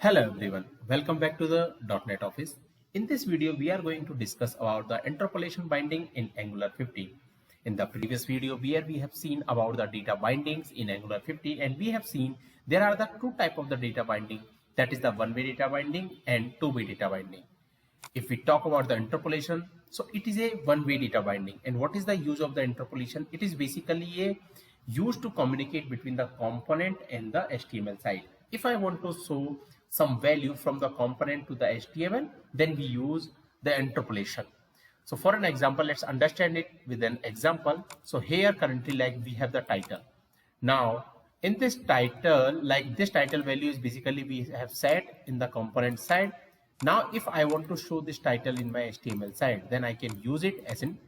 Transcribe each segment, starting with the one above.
Hello everyone, welcome back to the .NET Office. In this video, we are going to discuss about the interpolation binding in Angular 15. In the previous video, where we have seen about the data bindings in Angular 15, and we have seen there are the two types of the data binding, that is the one-way data binding and two-way data binding. If we talk about the interpolation, so it is a one-way data binding. And what is the use of the interpolation? It is basically a used to communicate between the component and the HTML side. If I want to show some value from the component to the HTML, then we use the interpolation. So for an example, let's understand it with an example. So here currently, like, we have the title. Now in this title, like, this title value is basically we have set in the component side. Now if I want to show this title in my HTML side, then I can use it as in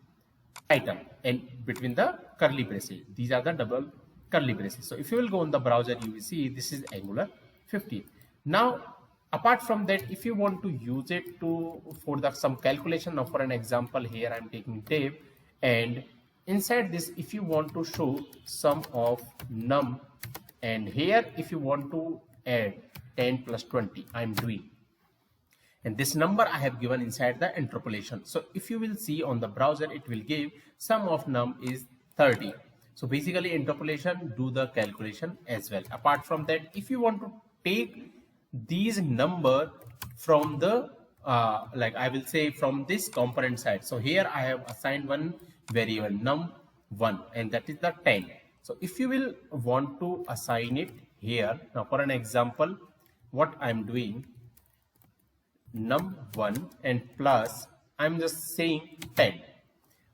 title and between the curly braces. These are the double curly braces. So if you will go in the browser, you will see this is Angular 15. Now apart from that, if you want to use it for some calculation, now for an example, here I'm taking tab, and inside this, if you want to show sum of num, and here if you want to add 10 plus 20, I'm doing, and this number I have given inside the interpolation. So if you will see on the browser, it will give sum of num is 30. So basically interpolation do the calculation as well. Apart from that, if you want to take these number from the like I will say from this component side, so here I have assigned one variable num1, and that is the 10. So if you will want to assign it here, now for an example, what I'm doing, num1 and plus, I'm just saying 10.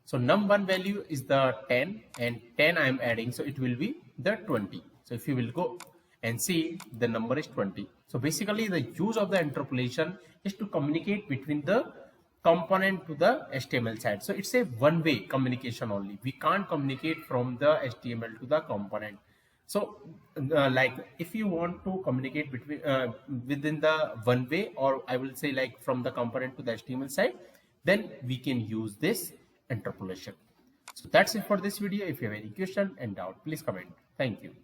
So num1 value is the 10 and 10 I'm adding, so it will be the 20. So if you will go and see, the number is 20. So basically the use of the interpolation is to communicate between the component to the HTML side. So it's a one-way communication only. We can't communicate from the HTML to the component. So like if you want to communicate between within the one way, or I will say like from the component to the HTML side, then we can use this interpolation. So that's it for this video. If you have any question and doubt, please comment. Thank you.